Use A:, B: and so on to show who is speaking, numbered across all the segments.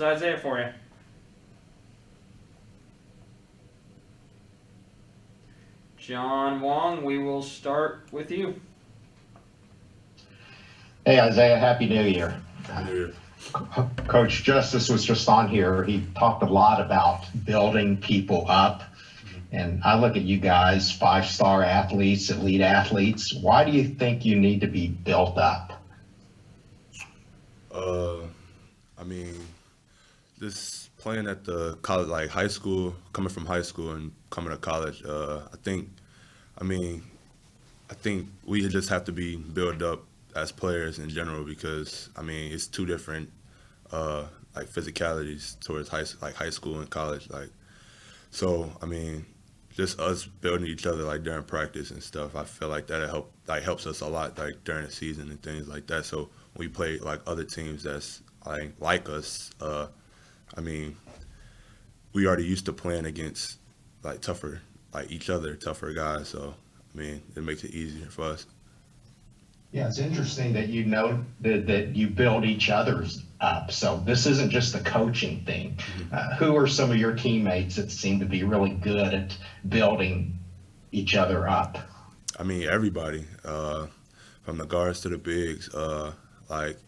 A: Isaiah for you. John Wong, we will start with you.
B: Hey, Isaiah, Happy New Year.
C: New Year.
B: Coach Justice was just on here. He talked a lot about building people up. And I look at you guys, five-star athletes, elite athletes. Why do you think you need to be built up?
C: Uh, I mean, just playing at the college, like high school, coming from high school and coming to college. I mean, I think we just have to be built up as players in general because I mean it's two different uh like physicalities towards high school and college. Like so, I mean, just us building each other like during practice and stuff. I feel like that helps us a lot like during the season and things like that. So when we play like other teams that's like us, I mean, we already used to playing against like tougher like each other, tougher guys. So I mean, it makes it easier for us.
B: Yeah, it's interesting that you know that you build each other's up. So this isn't just a coaching thing. Who are some of your teammates that seem to be really good at building each other up?
C: I mean, everybody, from the guards to the bigs. Like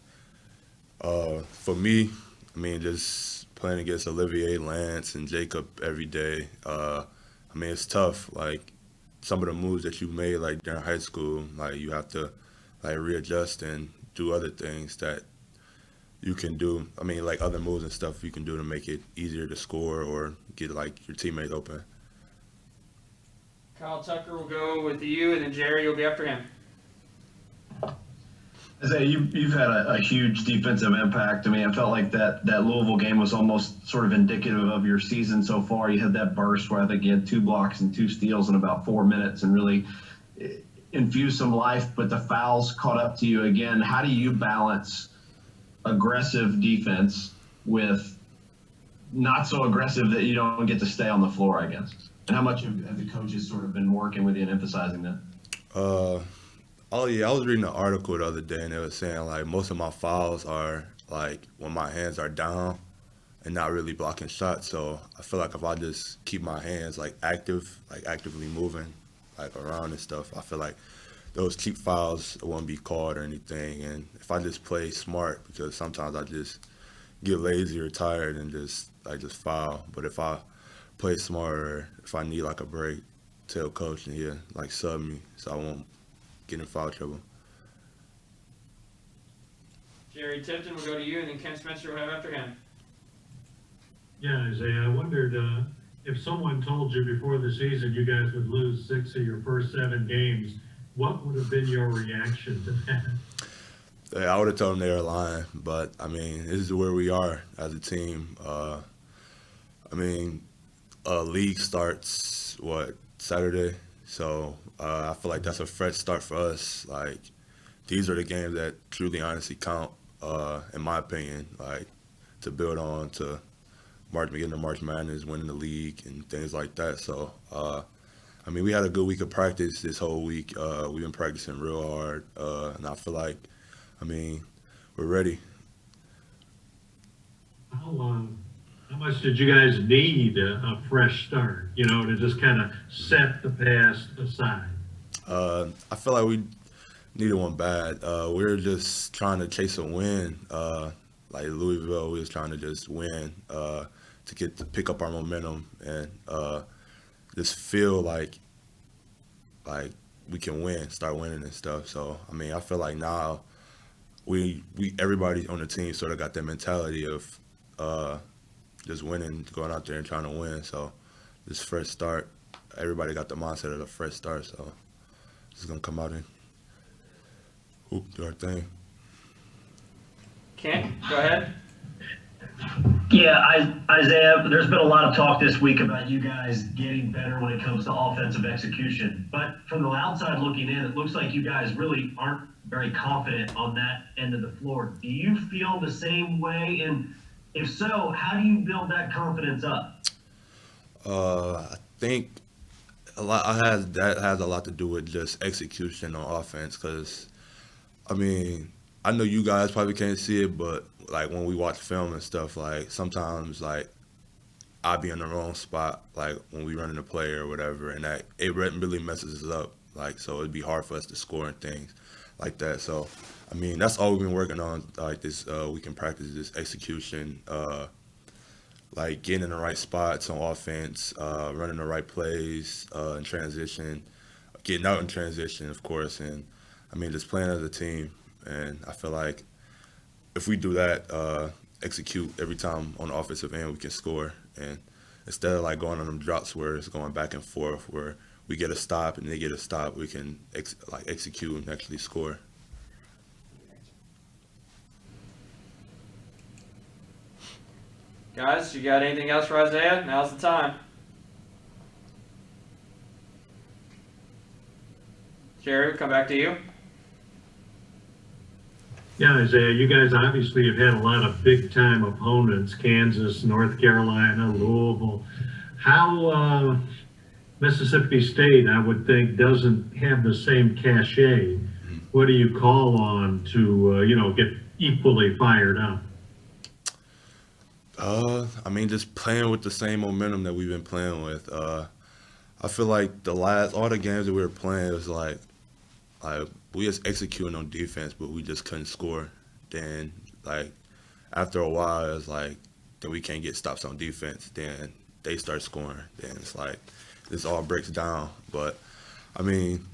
C: for me, I mean, just playing against Olivier, Lance, and Jacob every day. I mean, it's tough. Like some of the moves that you made, like during high school, like you have to like readjust and do other things that you can do. I mean, like other moves and stuff you can do to make it easier to score or get like your teammate open.
A: Kyle Tucker will go with you, and then Jerry, you'll be after him.
D: Isaiah, you've had a huge defensive impact. I mean, I felt like that Louisville game was almost sort of indicative of your season so far. You had that burst where I think you had 2 blocks and 2 steals in about 4 minutes and really infused some life, but the fouls caught up to you again. How do you balance aggressive defense with not so aggressive that you don't get to stay on the floor, I guess? And how much have the coaches sort of been working with you and emphasizing that?
C: Uh, oh yeah, I was reading an article the other day and they were saying like most of my fouls are like when my hands are down and not really blocking shots. So I feel like if I just keep my hands like active, like actively moving like around and stuff, I feel like those cheap fouls won't be called or anything. And if I just play smart, because sometimes I just get lazy or tired and just foul. But if I play smarter, if I need like a break, tell coach and he'll like sub me so I won't get in foul trouble.
A: Jerry Tipton will go to you, and then Ken Spencer will have after him.
E: Yeah, Isaiah, I wondered if someone told you before the season you guys would lose 6 of your first 7 games, what would have been your reaction to that?
C: Yeah, I would have told them they were lying, but I mean, this is where we are as a team. I mean, league starts what Saturday, so I feel like that's a fresh start for us. Like these are the games that truly, honestly count, in my opinion. Like to build on to getting to March Madness, winning the league, and things like that. So, I mean, we had a good week of practice this whole week. We've been practicing real hard, and I feel like, I mean, we're ready.
E: How much did you guys need a fresh start, to just kind of set the past aside?
C: I feel like we needed one bad. We were just trying to chase a win. Like Louisville, we was trying to just win to pick up our momentum and just feel like we can win, start winning and stuff. So I mean, I feel like now we everybody on the team sort of got that mentality of just winning, going out there and trying to win. So this fresh start, everybody got the mindset of a fresh start. So just gonna come out and hoop, do our thing.
A: Ken, go ahead.
F: Yeah, Isaiah, there's been a lot of talk this week about you guys getting better when it comes to offensive execution. But from the outside looking in, it looks like you guys really aren't very confident on that end of the floor. Do you feel the same way? And if so, how do you build that confidence up?
C: I think that has a lot to do with just execution on offense. Because I mean, I know you guys probably can't see it, but like when we watch film and stuff, like sometimes like I'll be in the wrong spot, like when we running a play or whatever, and that it really messes us up. Like so, it'd be hard for us to score and things like that. So, I mean, that's all we've been working on. Like this, we can practice this execution, like getting in the right spots on offense, running the right plays in transition, getting out in transition, of course, and I mean just playing as a team. And I feel like if we do that, execute every time on the offensive end, we can score. And instead of like going on them drops where it's going back and forth, where we get a stop and they get a stop, we can execute and actually score.
A: Guys, you got anything else for Isaiah? Now's the time. Jerry, we'll come back to you.
E: Yeah, Isaiah, you guys obviously have had a lot of big-time opponents, Kansas, North Carolina, Louisville. How Mississippi State, I would think, doesn't have the same cachet. What do you call on to, get equally fired up?
C: I mean, just playing with the same momentum that we've been playing with. I feel like all the games that we were playing was like we just executing on defense, but we just couldn't score. Then, like, after a while, it's like, then we can't get stops on defense. Then they start scoring. Then it's like, this all breaks down. But, I mean,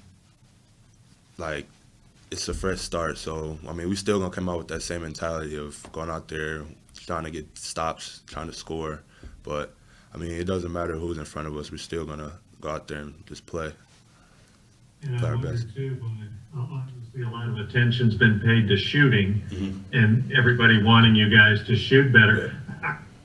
C: like, it's a fresh start. So, I mean, we still going to come out with that same mentality of going out there, trying to get stops, trying to score. But, I mean, it doesn't matter who's in front of us. We're still going to go out there and just play.
E: And I wonder too, but obviously a lot of attention's been paid to shooting, and everybody wanting you guys to shoot better.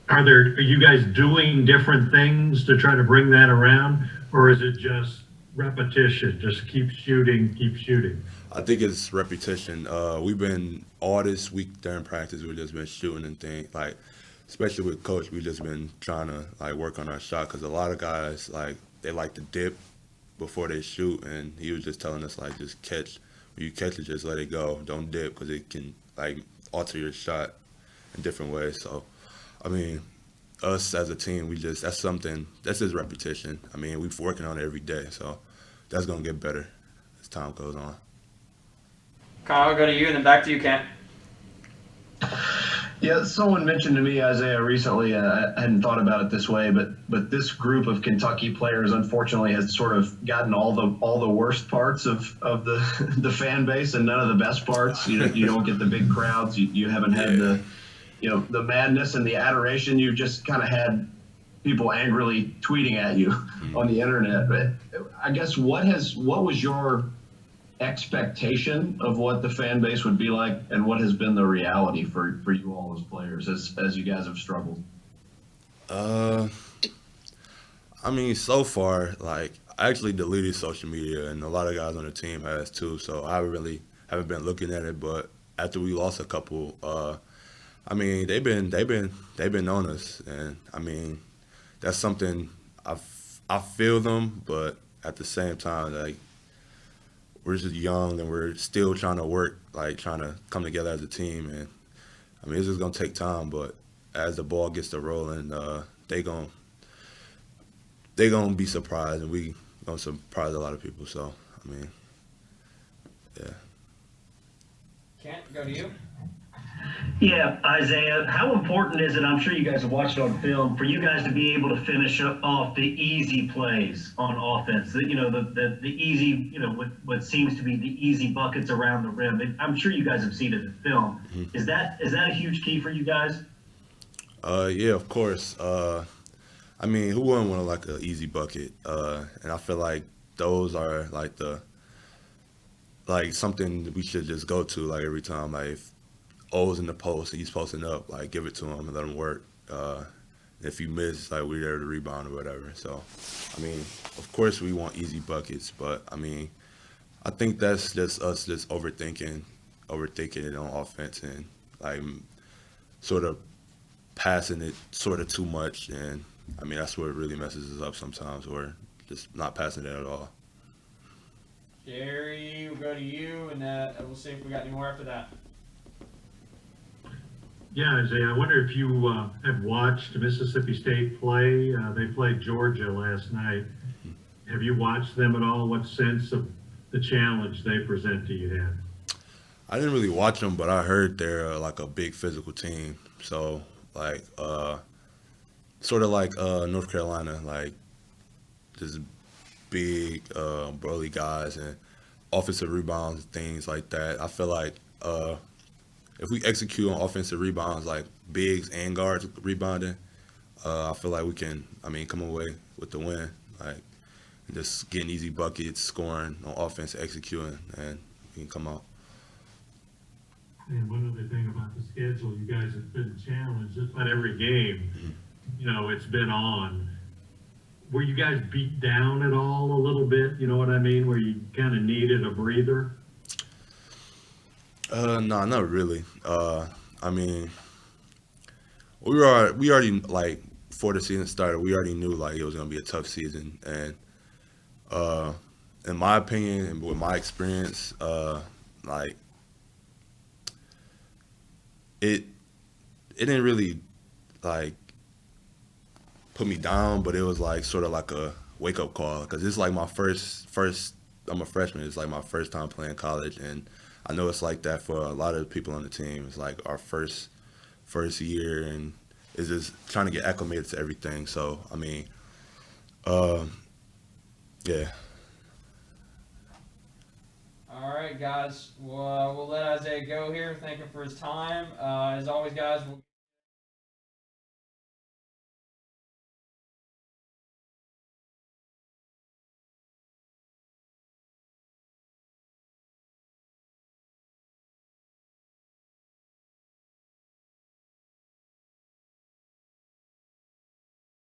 E: Are you guys doing different things to try to bring that around, or is it just repetition? Just keep shooting, keep shooting.
C: I think it's repetition. We've been all this week during practice. We've just been shooting and things like, especially with coach. We've just been trying to like work on our shot because a lot of guys like they like to dip before they shoot, and he was just telling us like just catch. When you catch it, just let it go. Don't dip because it can like alter your shot in different ways. So, I mean, us as a team, that's just repetition. I mean, we're working on it every day, so that's gonna get better as time goes on.
A: Kyle, I'll go to you and then back to you, Kent.
D: Yeah, someone mentioned to me, Isaiah, recently, I hadn't thought about it this way, but this group of Kentucky players, unfortunately, has sort of gotten all the worst parts of the the fan base and none of the best parts. You don't get the big crowds. You haven't had the madness and the adoration. You've just kind of had people angrily tweeting at you on the internet. But I guess what was your expectation of what the fan base would be like, and what has been the reality for you all as players as you guys have struggled?
C: I mean, so far, like I actually deleted social media, and a lot of guys on the team has too. So I really haven't been looking at it. But after we lost a couple, I mean, they've been on us, and I mean, that's something I feel them, but at the same time, like, we're just young and we're still trying to work, like trying to come together as a team. And I mean, it's just gonna take time, but as the ball gets to rolling, they gonna be surprised, and we gonna surprise a lot of people. So I mean, yeah.
A: Kent, go to you.
F: Yeah, Isaiah, how important is it, I'm sure you guys have watched it on film, for you guys to be able to finish off the easy plays on offense, the easy, what seems to be the easy buckets around the rim? I'm sure you guys have seen it in film. Mm-hmm. Is that a huge key for you guys?
C: Yeah, of course. I mean, who wouldn't want like an easy bucket? And I feel like those are like something that we should just go to like every time. Like if O's in the post and he's posting up, like give it to him and let him work. If you miss, like we're there to rebound or whatever. So, I mean, of course we want easy buckets, but I mean, I think that's just us just overthinking it on offense and like sort of passing it sort of too much. And I mean, that's where it really messes us up sometimes, or just not passing it at all.
A: Jerry, we'll go to you, and we'll see if we got any more after that.
E: Yeah, Isaiah, I wonder if you have watched Mississippi State play. They played Georgia last night. Have you watched them at all? What sense of the challenge they present do you have?
C: I didn't really watch them, but I heard they're like a big physical team. So like sort of like North Carolina, like just big burly guys and offensive rebounds, things like that. I feel like if we execute on offensive rebounds, like bigs and guards rebounding, I feel like we can, I mean, come away with the win. Like just getting easy buckets, scoring on offense, executing, and we can come out.
E: And one other thing about the schedule, you guys have been challenged just about every game. You know, it's been on. Were you guys beat down at all a little bit? You know what I mean? Where you kind of needed a breather?
C: No, not really. I mean, we already like before the season started, we already knew like it was gonna be a tough season, and in my opinion and with my experience, like it didn't really like put me down, but it was like sort of like a wake up call because it's like my first. I'm a freshman. It's like my first time playing college, and I know it's like that for a lot of people on the team. It's like our first year, and it's just trying to get acclimated to everything. So I mean, yeah.
A: All right, guys. We'll let Isaiah go here. Thank him for his time. As always, guys, we'll